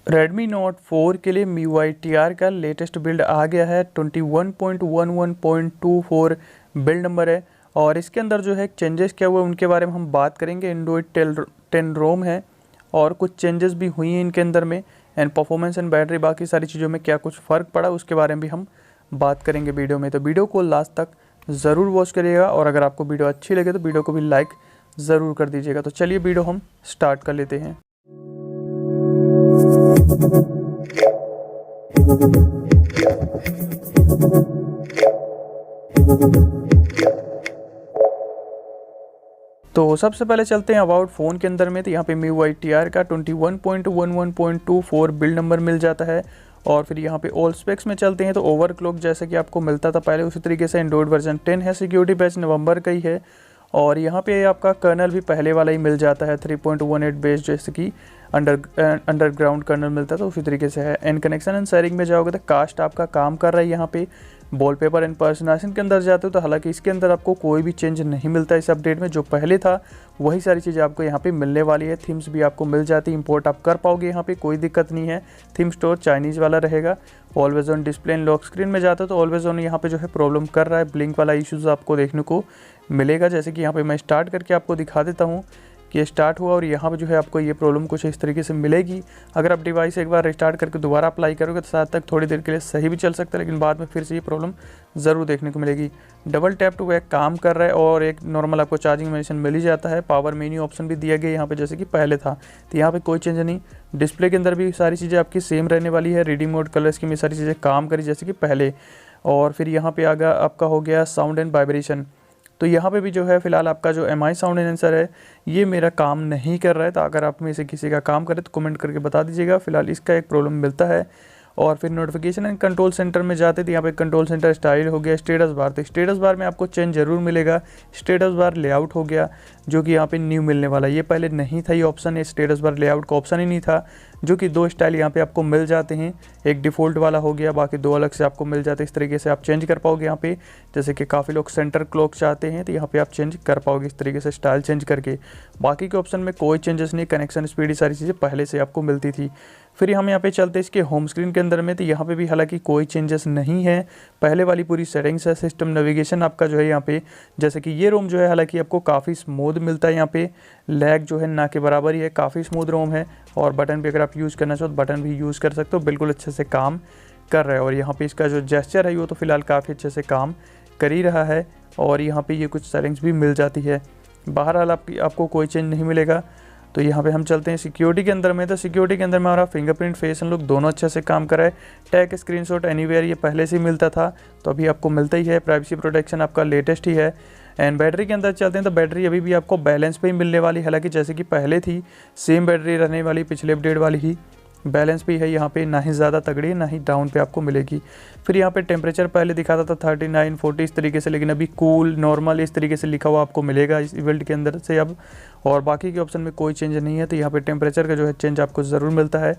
Redmi Note 4 के लिए MIUITR का लेटेस्ट बिल्ड आ गया है। 21.11.24 बिल्ड नंबर है और इसके अंदर जो है चेंजेस क्या हुए उनके बारे में हम बात करेंगे। एंड्रॉइड 10 रोम है और कुछ चेंजेस भी हुई हैं इनके अंदर में, एंड परफॉर्मेंस एंड बैटरी बाकी सारी चीज़ों में क्या कुछ फ़र्क पड़ा उसके बारे में भी हम बात करेंगे वीडियो में। तो वीडियो को लास्ट तक ज़रूर वॉच करिएगा और अगर आपको वीडियो अच्छी लगे तो वीडियो को भी लाइक ज़रूर कर दीजिएगा। तो चलिए वीडियो हम स्टार्ट कर लेते हैं। तो सबसे पहले चलते हैं अबाउट फ़ोन के अंदर में। तो यहाँ पे MIUITR का 21.11.24 बिल्ड नंबर मिल जाता है और फिर यहाँ पे ऑल स्पेक्स में चलते हैं तो ओवरक्लॉक जैसे कि आपको मिलता था पहले उसी तरीके से एंड्रॉइड वर्जन 10 है। सिक्योरिटी पैच नवंबर का ही है और यहाँ पे आपका कर्नल भी पहले वाला ही मिल जाता है 3.18 बेस, जैसे कि अंडरग्राउंड कर्नल मिलता है तो उसी तरीके से है। एंड कनेक्शन एंड शेयरिंग में जाओगे तो कास्ट आपका काम कर रहा है। यहाँ पे वॉलपेपर एंड पर्सनलाइजेशन के अंदर जाते हो तो हालांकि इसके अंदर आपको कोई भी चेंज नहीं मिलता इस अपडेट में। जो पहले था वही सारी चीज़ें आपको यहाँ पे मिलने वाली है। थीम्स भी आपको मिल जाती है, इंपोर्ट आप कर पाओगे, यहाँ पे कोई दिक्कत नहीं है। थीम स्टोर चाइनीज़ वाला रहेगा। Always on display and lock screen में जाते हो तो ऑलवेज ऑन यहाँ पे जो है प्रॉब्लम कर रहा है, ब्लिंक वाला इशूज़ आपको देखने को मिलेगा। जैसे कि यहाँ पे मैं स्टार्ट करके आपको दिखा देता हूँ कि स्टार्ट हुआ और यहाँ पे जो है आपको ये प्रॉब्लम कुछ इस तरीके से मिलेगी। अगर आप डिवाइस एक बार रिस्टार्ट करके दोबारा अप्लाई करोगे तो साथ तक थोड़ी देर के लिए सही भी चल सकता है, लेकिन बाद में फिर से ये प्रॉब्लम ज़रूर देखने को मिलेगी। डबल टैप टू बैक काम कर रहा है और एक नॉर्मल आपको चार्जिंग मेडिसिन मिल ही जाता है। पावर मेन्यू ऑप्शन भी दिया गया यहाँ पे जैसे कि पहले था, तो यहाँ पे कोई चेंज नहीं। डिस्प्ले के अंदर भी सारी चीज़ें आपकी सेम रहने वाली है। रीडिंग मोड, कलर स्कीम, सारी चीज़ें काम करी जैसे कि पहले। और फिर यहाँ पे आगा आपका हो गया साउंड एंड वाइब्रेशन। तो यहाँ पे भी जो है फिलहाल आपका जो MI साउंड एनहेंसर है ये मेरा काम नहीं कर रहा है। तो अगर आप में से किसी का काम करे तो कमेंट करके बता दीजिएगा। फिलहाल इसका एक प्रॉब्लम मिलता है। और फिर नोटिफिकेशन एंड कंट्रोल सेंटर में जाते तो यहाँ पे कंट्रोल सेंटर स्टाइल हो गया। स्टेटस बार, तो स्टेटस बार में आपको चेंज जरूर मिलेगा। स्टेटस बार लेआउट हो गया जो कि यहाँ पे न्यू मिलने वाला है। ये पहले नहीं था ये ऑप्शन, ये स्टेटस बार लेआउट का ऑप्शन ही नहीं था, जो कि दो स्टाइल यहाँ पे आपको मिल जाते हैं। एक डिफ़ॉल्ट वाला हो गया, बाकी दो अलग से आपको मिल जाते हैं। इस तरीके से आप चेंज कर पाओगे यहाँ पे। जैसे कि काफ़ी लोग सेंटर क्लॉक चाहते हैं तो यहाँ पे आप चेंज कर पाओगे इस तरीके से स्टाइल चेंज करके। बाकी के ऑप्शन में कोई चेंजेस नहीं, कनेक्शन स्पीड सारी चीज़ें पहले से आपको मिलती थी। फिर हम यहाँ पे चलते इसके होम स्क्रीन के अंदर में, तो यहाँ पे भी हालांकि कोई चेंजेस नहीं है, पहले वाली पूरी सेटिंग्स है। सिस्टम नेविगेशन आपका जो है यहाँ पे जैसे कि ये रोम जो है हालांकि आपको काफ़ी स्मूथ मिलता है। यहाँ पे लैग जो है ना के बराबर ही है, काफ़ी स्मूथ रोम है। और बटन भी अगर आप यूज़ करना चाहो तो बटन भी यूज़ कर सकते हो, बिल्कुल अच्छे से काम कर रहा है। और यहाँ पे इसका जो जेस्चर है वो तो फिलहाल काफ़ी अच्छे से काम कर ही रहा है। और यहाँ पे ये कुछ सेटिंग्स भी मिल जाती है। बहरहाल आपको कोई चेंज नहीं मिलेगा। तो यहाँ पे हम चलते हैं सिक्योरिटी के अंदर में। तो सिक्योरिटी के अंदर में हमारा फिंगरप्रिंट, फेस एंड लुक दोनों अच्छे से काम कर रहा है। टैग, स्क्रीनशॉट, एनीवेयर ये पहले से ही मिलता था तो अभी आपको मिलता ही है। प्राइवेसी प्रोटेक्शन आपका लेटेस्ट ही है। एंड बैटरी के अंदर चलते हैं तो बैटरी अभी भी आपको बैलेंस पे ही मिलने वाली, हालांकि जैसे कि पहले थी सेम बैटरी रहने वाली, पिछले अपडेट वाली ही बैलेंस भी है। यहाँ पे ना ही ज़्यादा तगड़ी ना ही डाउन पे आपको मिलेगी। फिर यहाँ पे टेम्परेचर पहले दिखाता था 39, 40 इस तरीके से, लेकिन अभी कूल, नॉर्मल इस तरीके से लिखा हुआ आपको मिलेगा इस बिल्ड के अंदर से अब। और बाकी के ऑप्शन में कोई चेंज नहीं है। तो यहाँ पे टेम्परेचर का जो है चेंज आपको ज़रूर मिलता है।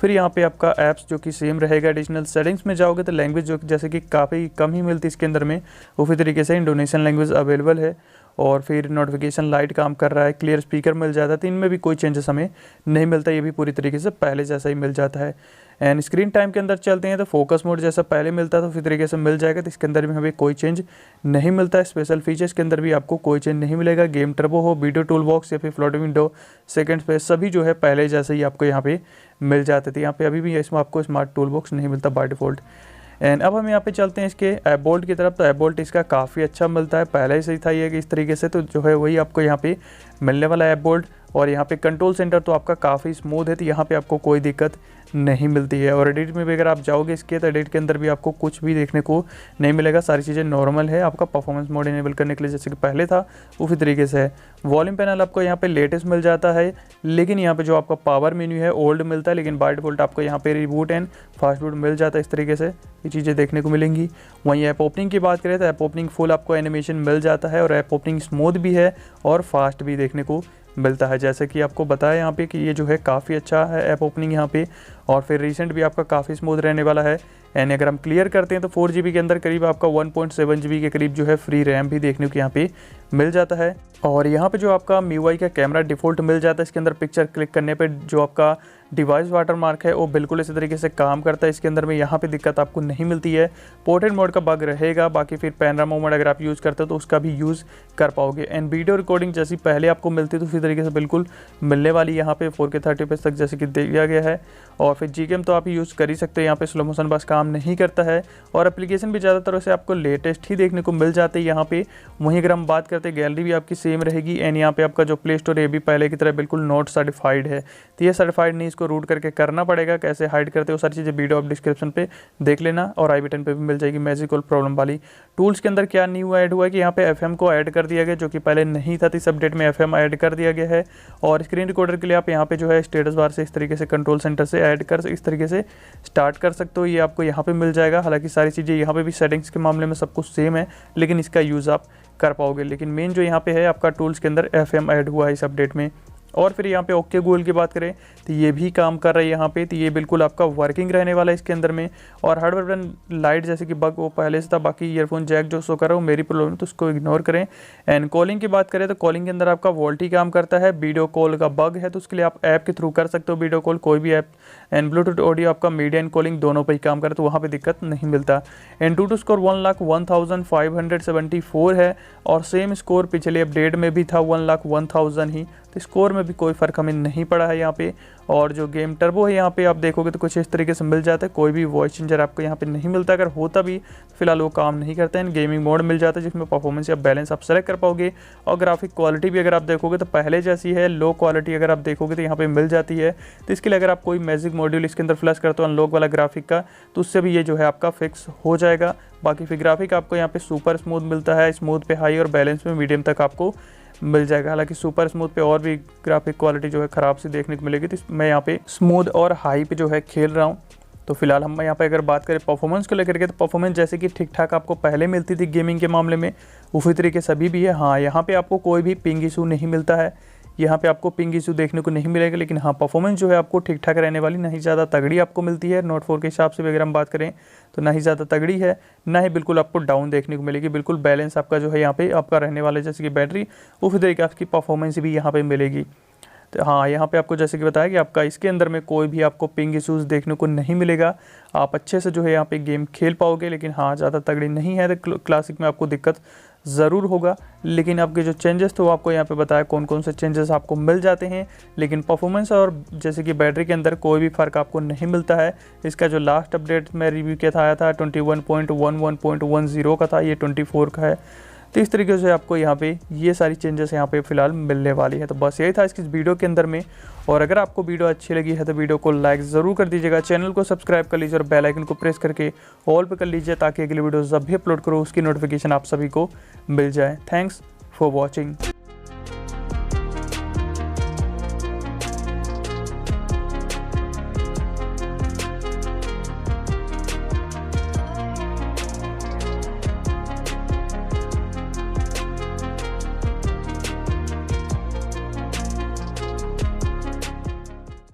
फिर यहाँ पे आपका ऐप्स जो कि सेम रहेगा। एडिशनल सेटिंग्स में जाओगे तो लैंग्वेज जो जैसे कि काफ़ी कम ही मिलती है इसके अंदर में, उसी तरीके से इंडोनेशियन लैंग्वेज अवेलेबल है। और फिर नोटिफिकेशन लाइट काम कर रहा है, क्लियर स्पीकर मिल जाता है। तो इनमें भी कोई चेंजेस हमें नहीं मिलता, ये भी पूरी तरीके से पहले जैसा ही मिल जाता है। एंड स्क्रीन टाइम के अंदर चलते हैं तो फोकस मोड जैसा पहले मिलता था उसी तरीके से मिल जाएगा। तो इसके अंदर भी हमें कोई चेंज नहीं मिलता है। स्पेशल फीचर्स के अंदर भी आपको कोई चेंज नहीं मिलेगा। गेम टर्बो हो, वीडियो टूल बॉक्स या फिर फ्लोटिंग विंडो, सेकंड स्पेस सभी जो है पहले जैसे ही आपको यहाँ पे मिल जाते थे। यहाँ पे अभी भी इसमें आपको स्मार्ट टूल बॉक्स नहीं मिलता बाय डिफ़ॉल्ट। एंड अब हम यहाँ पे चलते हैं इसके ऐप बोल्ट की तरफ। तो ऐप बोल्ट इसका काफ़ी अच्छा मिलता है, पहले ही सही था ये कि इस तरीके से, तो जो है वही आपको यहाँ पे मिलने वाला ऐप बोल्ट। और यहाँ पे कंट्रोल सेंटर तो आपका काफ़ी स्मूथ है, तो यहाँ पे आपको कोई दिक्कत नहीं मिलती है। और एडिट में भी अगर आप जाओगे इसके तो एडिट के अंदर भी आपको कुछ भी देखने को नहीं मिलेगा, सारी चीज़ें नॉर्मल है। आपका परफॉर्मेंस मोड इनेबल करने के लिए जैसे कि पहले था उसी तरीके से है। वॉल्यूम पैनल आपको यहाँ पे लेटेस्ट मिल जाता है, लेकिन यहाँ पे जो आपका पावर मेन्यू है ओल्ड मिलता है, लेकिन बाय डिफॉल्ट आपको यहाँ पे रिबूट एंड फास्ट बूट मिल जाता है। इस तरीके से ये चीज़ें देखने को मिलेंगी। वहीं ऐप ओपनिंग की बात करें तो ऐप ओपनिंग फुल आपको एनिमेशन मिल जाता है और ऐप ओपनिंग स्मूथ भी है और फास्ट भी देखने को मिलता है। जैसे कि आपको बताया यहाँ पे कि ये जो है काफ़ी अच्छा है ऐप ओपनिंग यहाँ पे। और फिर रिसेंट भी आपका काफ़ी स्मूथ रहने वाला है। एंड अगर हम क्लियर करते हैं तो 4 GB के अंदर करीब आपका 1.7 GB के करीब जो है फ्री रैम भी देखने को यहाँ पे मिल जाता है। और यहाँ पे जो आपका MIUI का कैमरा डिफ़ॉल्ट मिल जाता है, इसके अंदर पिक्चर क्लिक करने पे जो आपका डिवाइस वाटरमार्क है वो बिल्कुल इसी तरीके से काम करता है इसके अंदर में, यहाँ पे दिक्कत आपको नहीं मिलती है। पोर्ट्रेट मोड का बग रहेगा, बाकी फिर पैनोरामा मोड अगर आप यूज़ करते हो तो उसका भी यूज़ कर पाओगे। एंड वीडियो रिकॉर्डिंग जैसी पहले आपको मिलती है तो उसी तरीके से बिल्कुल मिलने वाली यहाँ पे 4K 30fps तक जैसे कि दिया गया है। और फिर जीकेम तो आप यूज़ कर ही सकते हैं, यहाँ पे स्लो मोशन बस काम नहीं करता है। और एप्लीकेशन भी ज़्यादातर वैसे आपको लेटेस्ट ही देखने को मिल जाते हैं यहाँ पे। वहीं अगर हम बात करते हैं गैलरी भी आपकी सेम रहेगी। एंड यहाँ पे आपका जो प्ले स्टोर है भी पहले की तरह बिल्कुल नॉट सर्टिफाइड है, तो ये सर्टिफाइड नहीं, इसको रूट करके करना पड़ेगा। कैसे हाइड करते हो सारी चीज़ें वीडियो आप डिस्क्रिप्शन पे देख लेना, और आई बटन पे भी मिल जाएगी मैजिक और प्रॉब्लम वाली। टूल्स के अंदर क्या न्यू ऐड हुआ है कि यहाँ पे FM को ऐड कर दिया गया, जो कि पहले नहीं था, तो इस अपडेट में FM ऐड कर दिया गया है। और स्क्रीन रिकॉर्डर के लिए आप यहाँ पे जो है स्टेटस बार से इस तरीके से कंट्रोल सेंटर से ऐड कर इस तरीके से स्टार्ट कर सकते हो, ये आपको यहाँ पे मिल जाएगा। हालांकि सारी चीज़ें यहाँ पे भी सेटिंग्स के मामले में सब कुछ सेम है, लेकिन इसका यूज़ आप कर पाओगे। लेकिन मेन जो यहाँ पे है आपका टूल्स के अंदर FM ऐड हुआ है इस अपडेट में। और फिर यहाँ पे ओके गूगल की बात करें तो ये भी काम कर रहा है यहाँ पे, तो ये बिल्कुल आपका वर्किंग रहने वाला है इसके अंदर में। और हार्डवेयर बटन लाइट जैसे कि बग वो पहले से था, बाकी ईयरफोन जैक जो शो कर रहा है वो मेरी प्रॉब्लम, तो उसको इग्नोर करें। एंड कॉलिंग की बात करें तो कॉलिंग के अंदर आपका वोल्टी काम करता है। वीडियो कॉल का बग है तो उसके लिए आप ऐप के थ्रू कर सकते हो वीडियो कॉल, कोई भी ऐप। एंड ब्लूटूथ ऑडियो आपका मीडिया एंड कॉलिंग दोनों पर ही काम करे, तो वहाँ पर दिक्कत नहीं मिलता। एंड टू स्कोर 1,01,574 है, और सेम स्कोर पिछले अपडेट में भी था 1,01,000 ही, तो स्कोर में भी कोई फ़र्क हमें नहीं पड़ा है यहाँ पे। और जो गेम टर्बो है यहाँ पे आप देखोगे तो कुछ इस तरीके से मिल जाता है, कोई भी वॉइस चेंजर आपको यहाँ पे नहीं मिलता। अगर होता भी तो फिलहाल वो काम नहीं करता है। गेमिंग मोड मिल जाता है जिसमें परफॉर्मेंस या बैलेंस आप सेलेक्ट कर पाओगे। और ग्राफिक क्वालिटी भी अगर आप देखोगे तो पहले जैसी है, लो क्वालिटी अगर आप देखोगे तो यहाँ पे मिल जाती है। तो इसके लिए अगर आप कोई मैजिक मॉड्यूल इसके अंदर फ्लैश करते हो अनलॉक वाला ग्राफिक का, तो उससे भी ये जो है आपका फिक्स हो जाएगा। बाकी फिर ग्राफिक आपको यहाँ पे सुपर स्मूथ मिलता है, स्मूथ पे हाई और बैलेंस में मीडियम तक आपको मिल जाएगा। हालांकि सुपर स्मूथ पे और भी ग्राफिक क्वालिटी जो है ख़राब सी देखने को मिलेगी, तो मैं यहाँ पे स्मूथ और हाई पे जो है खेल रहा हूँ। तो फिलहाल हम यहाँ पे अगर बात करें परफॉर्मेंस को लेकर के, तो परफॉर्मेंस जैसे कि ठीक ठाक आपको पहले मिलती थी गेमिंग के मामले में, उसी तरीके से अभी भी है। हाँ, यहाँ पे आपको कोई भी पिंग इशू नहीं मिलता है, यहाँ पे आपको पिंग इशू देखने को नहीं मिलेगा। लेकिन हाँ, परफॉर्मेंस जो है आपको ठीक ठाक रहने वाली, ना ही ज़्यादा तगड़ी आपको मिलती है। नोट 4 के हिसाब से भी अगर हम बात करें तो ना ही ज़्यादा तगड़ी है, ना ही बिल्कुल आपको डाउन देखने को मिलेगी। बिल्कुल बैलेंस आपका जो है यहाँ पे आपका रहने वाला है, जैसे कि बैटरी उसी तरीके आपकी परफॉर्मेंस भी यहाँ पे मिलेगी। तो हाँ, यहाँ पे आपको जैसे कि बताया कि आपका इसके अंदर में कोई भी आपको पिंग इशूज़ देखने को नहीं मिलेगा। आप अच्छे से जो है यहाँ पे गेम खेल पाओगे। लेकिन हाँ, ज़्यादा तगड़ी नहीं है तो क्लासिक में आपको दिक्कत ज़रूर होगा। लेकिन आपके जो चेंजेस थे वो आपको यहाँ पे बताया कौन कौन से चेंजेस आपको मिल जाते हैं। लेकिन परफॉर्मेंस और जैसे कि बैटरी के अंदर कोई भी फ़र्क आपको नहीं मिलता है। इसका जो लास्ट अपडेट मैं रिव्यू किया था आया था 21.11.10 का था, ये 24 का है। तो इस तरीके से आपको यहाँ पे ये सारी चेंजेस यहाँ पे फ़िलहाल मिलने वाली है। तो बस यही था इसकी वीडियो के अंदर में। और अगर आपको वीडियो अच्छी लगी है तो वीडियो को लाइक ज़रूर कर दीजिएगा, चैनल को सब्सक्राइब कर लीजिए और बेल आइकन को प्रेस करके ऑल पे कर लीजिए, ताकि अगली वीडियो जब भी अपलोड करो उसकी नोटिफिकेशन आप सभी को मिल जाए। Thanks for watching.